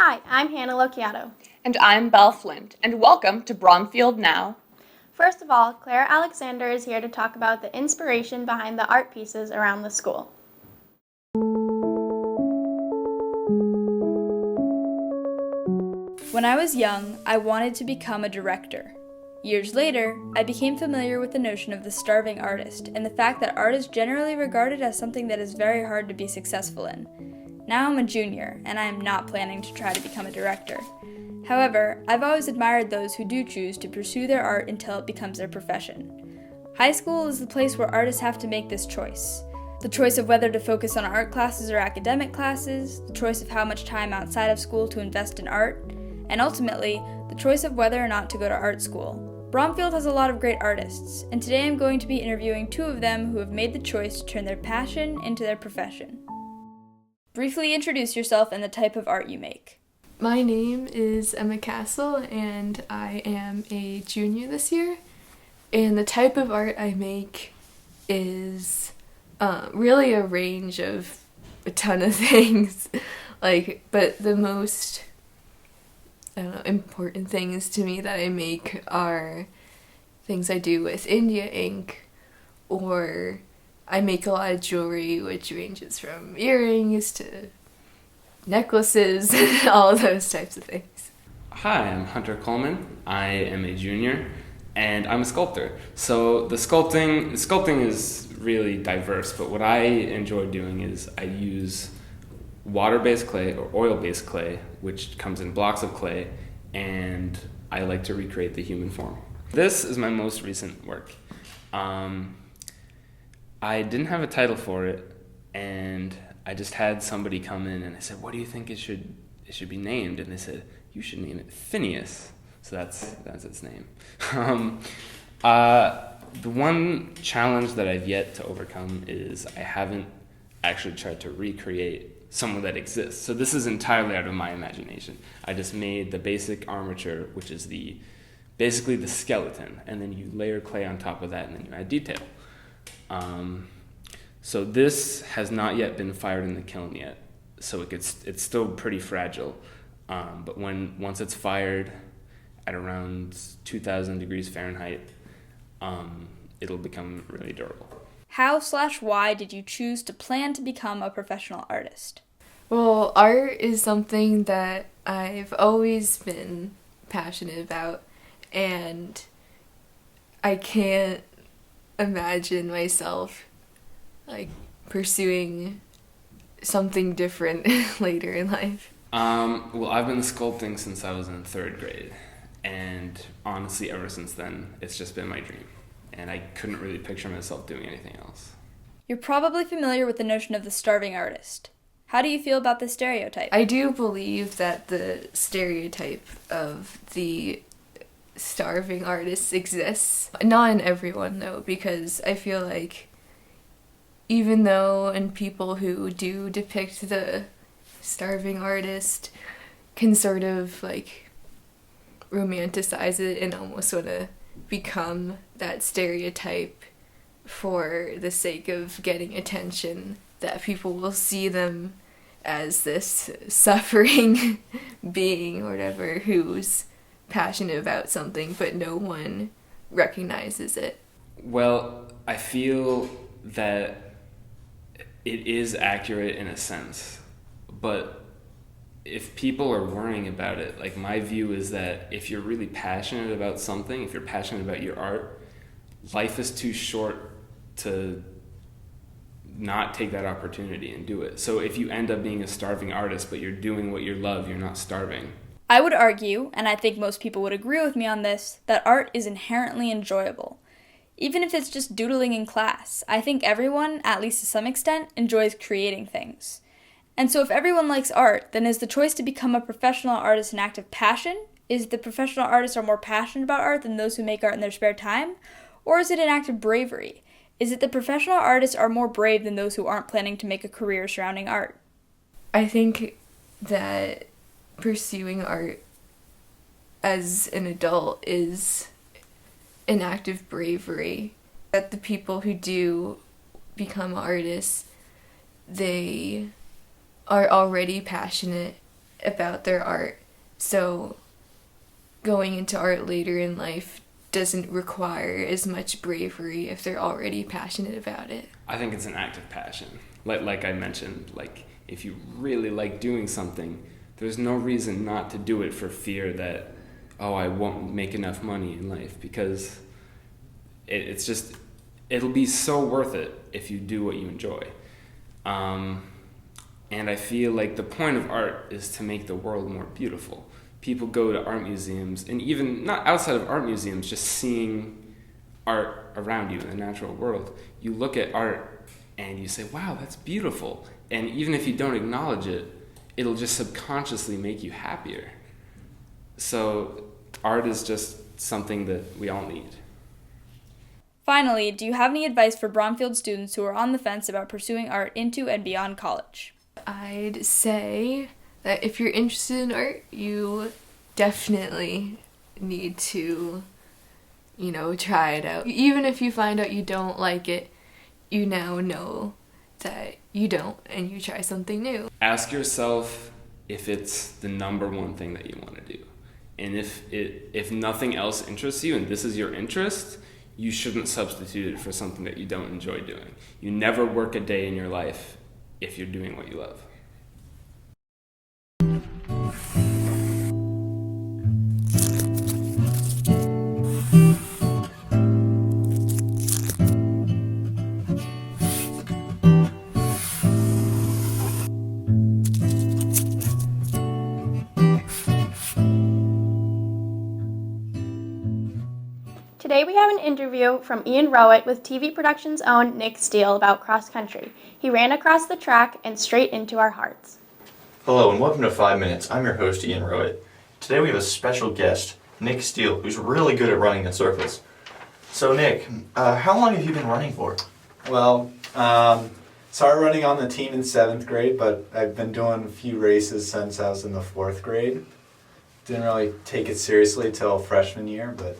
Hi, I'm Hannah Locchiato. And I'm Belle Flint, and welcome to Bromfield NOW. First of all, Claire Alexander is here to talk about the inspiration behind the art pieces around the school. When I was young, I wanted to become a director. Years later, I became familiar with the notion of the starving artist and the fact that art is generally regarded as something that is very hard to be successful in. Now I'm a junior, and I am not planning to try to become a director. However, I've always admired those who do choose to pursue their art until it becomes their profession. High school is the place where artists have to make this choice. The choice of whether to focus on art classes or academic classes, the choice of how much time outside of school to invest in art, and ultimately, the choice of whether or not to go to art school. Bromfield has a lot of great artists, and today I'm going to be interviewing two of them who have made the choice to turn their passion into their profession. Briefly introduce yourself and the type of art you make. My name is Emma Castle, and I am a junior this year. And the type of art I make is really a range of a ton of things. But the most important things to me that I make are things I do with India ink, or I make a lot of jewelry, which ranges from earrings to necklaces, all of those types of things. Hi, I'm Hunter Coleman. I am a junior, and I'm a sculptor. So the sculpting is really diverse, but what I enjoy doing is I use water-based clay or oil-based clay, which comes in blocks of clay, and I like to recreate the human form. This is my most recent work. I didn't have a title for it, and I just had somebody come in and I said, "What do you think it should be named?" And they said, "You should name it Phineas." So that's its name. The one challenge that I've yet to overcome is I haven't actually tried to recreate someone that exists. So this is entirely out of my imagination. I just made the basic armature, which is basically the skeleton, and then you layer clay on top of that, and then you add detail. So this has not yet been fired in the kiln yet, so it's still pretty fragile. But once it's fired at around 2,000 degrees Fahrenheit, it'll become really durable. How/why did you choose to plan to become a professional artist? Well, art is something that I've always been passionate about, and I can't imagine myself pursuing something different later in life. Well, I've been sculpting since I was in 3rd grade, and honestly, ever since then, it's just been my dream, and I couldn't really picture myself doing anything else. You're probably familiar with the notion of the starving artist. How do you feel about this stereotype? I do believe that the stereotype of the starving artist exists. Not in everyone, though, because I feel like even though in people who do depict the starving artist can sort of romanticize it and almost want to become that stereotype for the sake of getting attention, that people will see them as this suffering being or whatever who's passionate about something, but no one recognizes it. Well, I feel that it is accurate in a sense, but if people are worrying about it, my view is that if you're really passionate about something, if you're passionate about your art, life is too short to not take that opportunity and do it. So if you end up being a starving artist, but you're doing what you love, you're not starving. I would argue, and I think most people would agree with me on this, that art is inherently enjoyable. Even if it's just doodling in class, I think everyone, at least to some extent, enjoys creating things. And so if everyone likes art, then is the choice to become a professional artist an act of passion? Is the professional artists are more passionate about art than those who make art in their spare time? Or is it an act of bravery? Is it the professional artists are more brave than those who aren't planning to make a career surrounding art? I think that pursuing art as an adult is an act of bravery. That the people who do become artists, they are already passionate about their art. So going into art later in life doesn't require as much bravery if they're already passionate about it. I think it's an act of passion. Like I mentioned, like if you really like doing something, there's no reason not to do it for fear that, oh, I won't make enough money in life, because it'll be so worth it if you do what you enjoy. And I feel like the point of art is to make the world more beautiful. People go to art museums, and even not outside of art museums, just seeing art around you in the natural world. You look at art and you say, wow, that's beautiful. And even if you don't acknowledge it, it'll just subconsciously make you happier. So art is just something that we all need. Finally, do you have any advice for Bromfield students who are on the fence about pursuing art into and beyond college? I'd say that if you're interested in art, you definitely need to, try it out. Even if you find out you don't like it, you now know that you don't, and you try something new. Ask yourself if it's the number one thing that you want to do. And if nothing else interests you and this is your interest, you shouldn't substitute it for something that you don't enjoy doing. You never work a day in your life if you're doing what you love. Today we have an interview from Ian Rowett with TV Productions' own Nick Steele about cross country. He ran across the track and straight into our hearts. Hello and welcome to 5 Minutes. I'm your host, Ian Rowett. Today we have a special guest, Nick Steele, who's really good at running in circles. So Nick, how long have you been running for? Well, started running on the team in 7th grade, but I've been doing a few races since I was in the 4th grade. Didn't really take it seriously till freshman year, but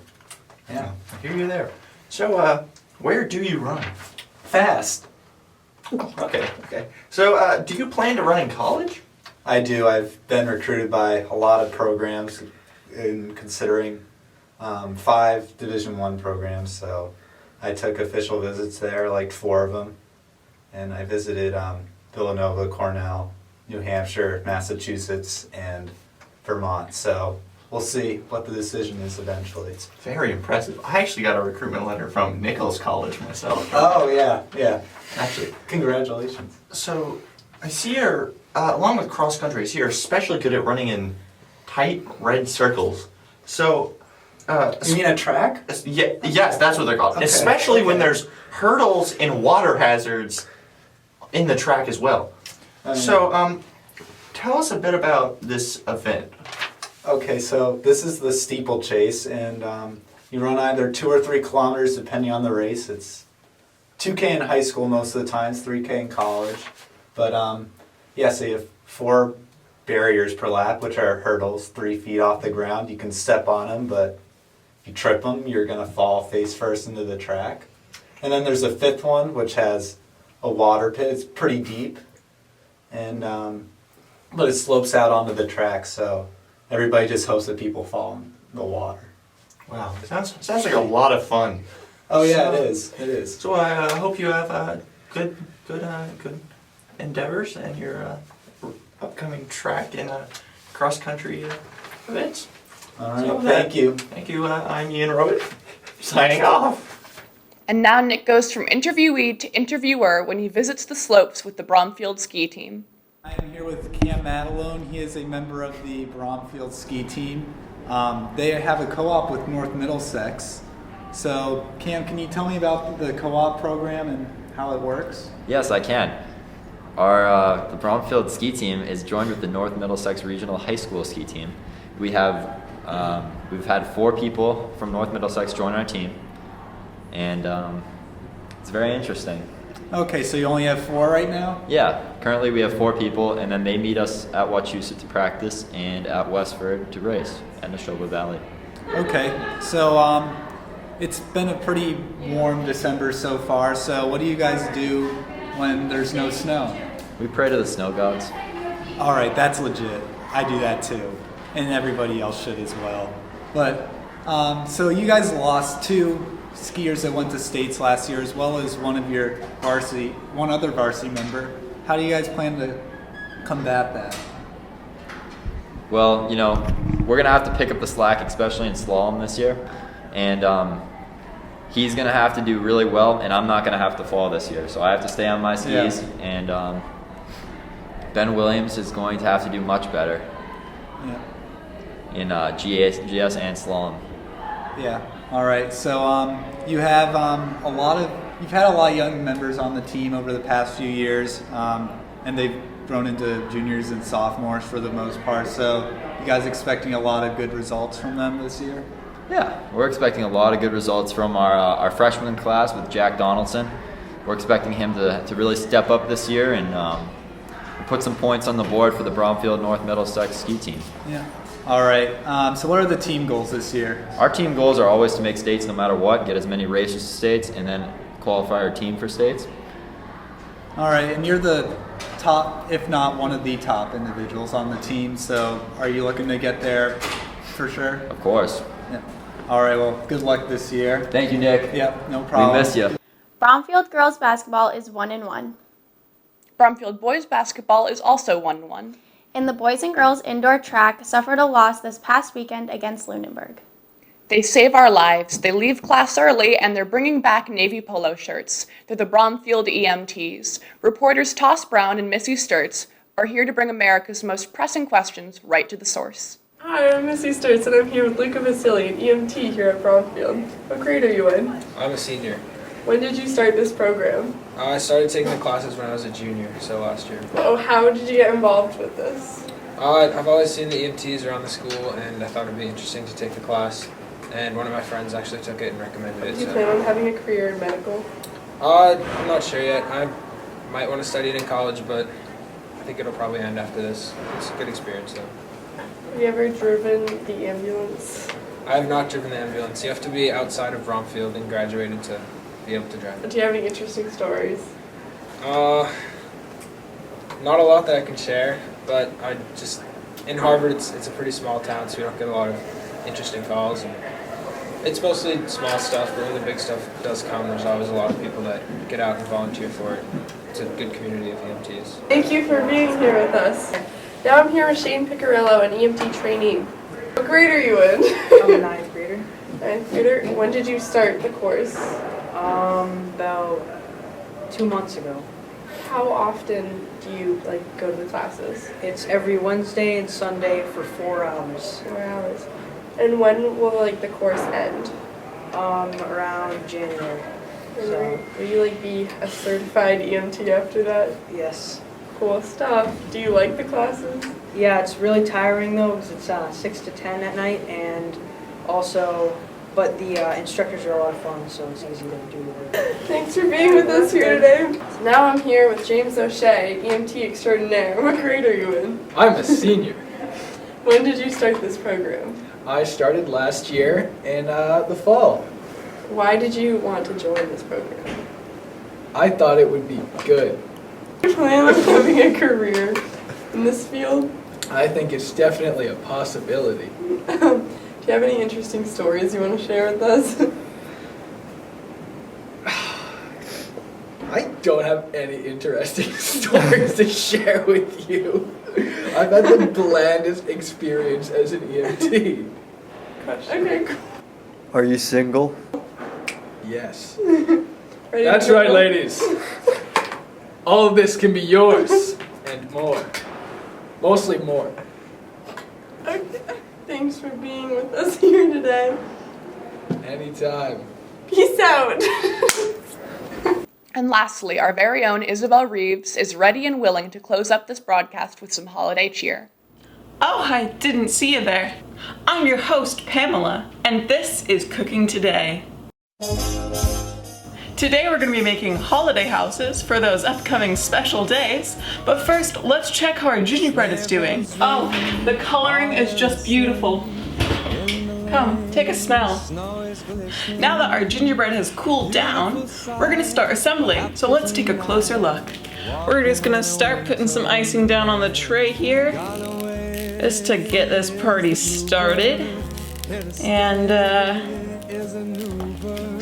yeah. I hear you there. So, where do you run? Fast. Okay. So, do you plan to run in college? I do. I've been recruited by a lot of programs, in considering 5 Division I programs, so I took official visits there, like 4 of them, and I visited Villanova, Cornell, New Hampshire, Massachusetts, and Vermont, so we'll see what the decision is eventually. It's very impressive. I actually got a recruitment letter from Nichols College myself. Oh, yeah. Actually, congratulations. So, I see you're, along with cross country, I see you're especially good at running in tight red circles. So, You mean a track? yes, that's what they're called. Okay, Especially when okay. there's hurdles and water hazards in the track as well. So, tell us a bit about this event. Okay, so this is the steeplechase, and you run either 2 or 3 kilometers depending on the race. It's 2K in high school most of the times, 3K in college. But so you have 4 barriers per lap, which are hurdles 3 feet off the ground. You can step on them, but if you trip them, you're going to fall face first into the track. And then there's a 5th one, which has a water pit. It's pretty deep, and but it slopes out onto the track, so everybody just hopes that people fall in the water. Wow, sounds like a lot of fun. Oh yeah, it is. So I hope you have good endeavors in your upcoming track and cross country events. All right, So, thank you. Thank you. I'm Ian Rowett, signing off. And now Nick goes from interviewee to interviewer when he visits the slopes with the Bromfield ski team. I am here with Cam Matalone. He is a member of the Bromfield ski team. They have a co-op with North Middlesex. So, Cam, can you tell me about the co-op program and how it works? Yes, I can. The Bromfield ski team is joined with the North Middlesex Regional High School ski team. We've had 4 people from North Middlesex join our team, and it's very interesting. Okay, so you only have 4 right now? Yeah, currently we have 4 people, and then they meet us at Wachusett to practice and at Westford to race at Neshoba Valley. Okay, so it's been a pretty warm December so far, so what do you guys do when there's no snow? We pray to the snow gods. All right, that's legit. I do that too, and everybody else should as well. But so you guys lost 2 skiers that went to states last year, as well as one other varsity member. How do you guys plan to combat that? Well, we're going to have to pick up the slack, especially in slalom this year. And he's going to have to do really well, and I'm not going to have to fall this year. So I have to stay on my skis. Yeah. And Ben Williams is going to have to do much better in GS and slalom. Yeah. All right. So you've had a lot of young members on the team over the past few years, and they've grown into juniors and sophomores for the most part. So you guys expecting a lot of good results from them this year? Yeah, we're expecting a lot of good results from our freshman class with Jack Donaldson. We're expecting him to really step up this year and put some points on the board for the Bromfield North Middlesex ski team. Yeah. All right. So what are the team goals this year? Our team goals are always to make states no matter what, get as many races to states, and then qualify our team for states. All right. And you're the top, if not one of the top individuals on the team. So are you looking to get there for sure? Of course. Yeah. All right. Well, good luck this year. Thank you, Nick. Yep. No problem. We miss you. Bromfield girls basketball is 1-1. Bromfield boys basketball is also 1-1. And the boys and girls indoor track suffered a loss this past weekend against Lunenburg. They save our lives. They leave class early, and they're bringing back navy polo shirts. They're the Bromfield EMTs. Reporters Toss Brown and Missy Sturts are here to bring America's most pressing questions right to the source. Hi, I'm Missy Sturts, and I'm here with Luca Vasili, an EMT here at Bromfield. What grade are you in? I'm a senior. When did you start this program? I started taking the classes when I was a junior, so last year. Oh, how did you get involved with this? I've always seen the EMTs around the school, and I thought it would be interesting to take the class. And one of my friends actually took it and recommended it. Do you plan on having a career in medical? I'm not sure yet. I might want to study it in college, but I think it'll probably end after this. It's a good experience, though. Have you ever driven the ambulance? I have not driven the ambulance. You have to be outside of Bromfield and graduated to be able to drive it. Do you have any interesting stories? Not a lot that I can share, but in Harvard, it's a pretty small town, so we don't get a lot of interesting calls. And it's mostly small stuff, but when the big stuff does come, there's always a lot of people that get out and volunteer for it. It's a good community of EMTs. Thank you for being here with us. Now I'm here with Shane Picarillo, an EMT trainee. What grade are you in? I'm a 9th grader. 9th grader? When did you start the course? About 2 months ago. How often do you go to the classes? It's every Wednesday and Sunday for 4 hours. 4 hours. And when will the course end? Around January. So, will you be a certified EMT after that? yes. Cool stuff. Do you like the classes? Yeah, it's really tiring though because it's 6 to 10 at night, and also, but the instructors are a lot of fun, so it's easy to do the work. Thanks for being with us here today. So now I'm here with James O'Shea, EMT extraordinaire. What grade are you in? I'm a senior. When did you start this program? I started last year in the fall. Why did you want to join this program? I thought it would be good. Do you plan on having a career in this field? I think it's definitely a possibility. Do you have any interesting stories you want to share with us? I don't have any interesting stories to share with you. I've had the blandest experience as an EMT. Okay, cool. Are you single? Yes. Ready That's to go? right, ladies. All of this can be yours and more. Mostly more. Okay. Thanks for being with us here today. Anytime. Peace out. And lastly, our very own Isabel Reeves is ready and willing to close up this broadcast with some holiday cheer. Oh, I didn't see you there. I'm your host, Pamela, and this is Cooking Today. Today we're going to be making holiday houses for those upcoming special days, but first let's check how our gingerbread is doing. Oh, the coloring is just beautiful. Come, take a smell. Now that our gingerbread has cooled down, we're going to start assembling, so let's take a closer look. We're just going to start putting some icing down on the tray here. just to get this party started. And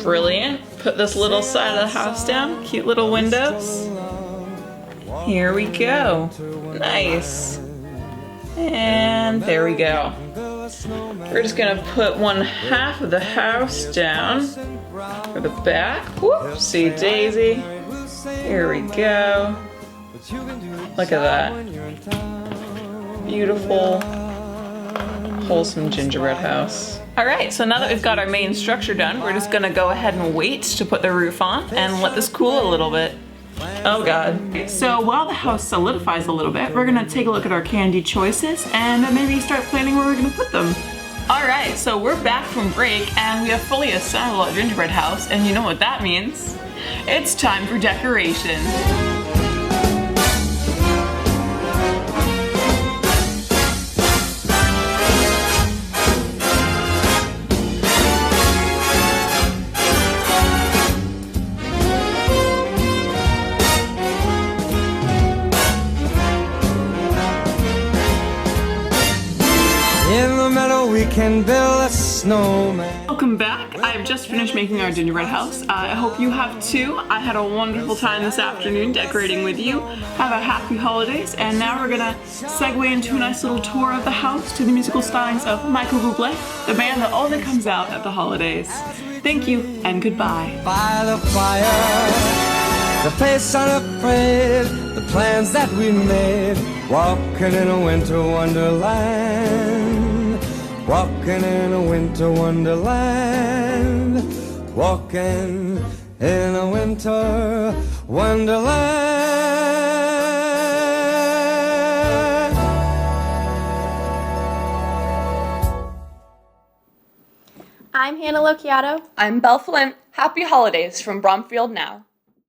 brilliant. Put this little side of the house down. Cute little windows. Here we go. Nice. And there we go. We're just gonna put one half of the house down for the back. Whoopsie daisy. Here we go. Look at that. Beautiful, wholesome gingerbread house. All right, so now that we've got our main structure done, we're just gonna go ahead and wait to put the roof on and let this cool a little bit. Oh God. So while the house solidifies a little bit, we're gonna take a look at our candy choices and maybe start planning where we're gonna put them. All right, so we're back from break and we have fully assembled our gingerbread house, and you know what that means. It's time for decoration. In the meadow we can build a snowman. Welcome back. I've just finished making our gingerbread house. I hope you have too. I had a wonderful time this afternoon decorating with you. Have a happy holidays, and now we're gonna segue into a nice little tour of the house to the musical stylings of Michael Bublé, the band that only comes out at the holidays. Thank you and goodbye. By the fire, the face unafraid, the plans that we made, walking in a winter wonderland, walking in a winter wonderland, walking in a winter wonderland. I'm Hannah Locchiato. I'm Belle Flint. Happy holidays from Bromfield Now.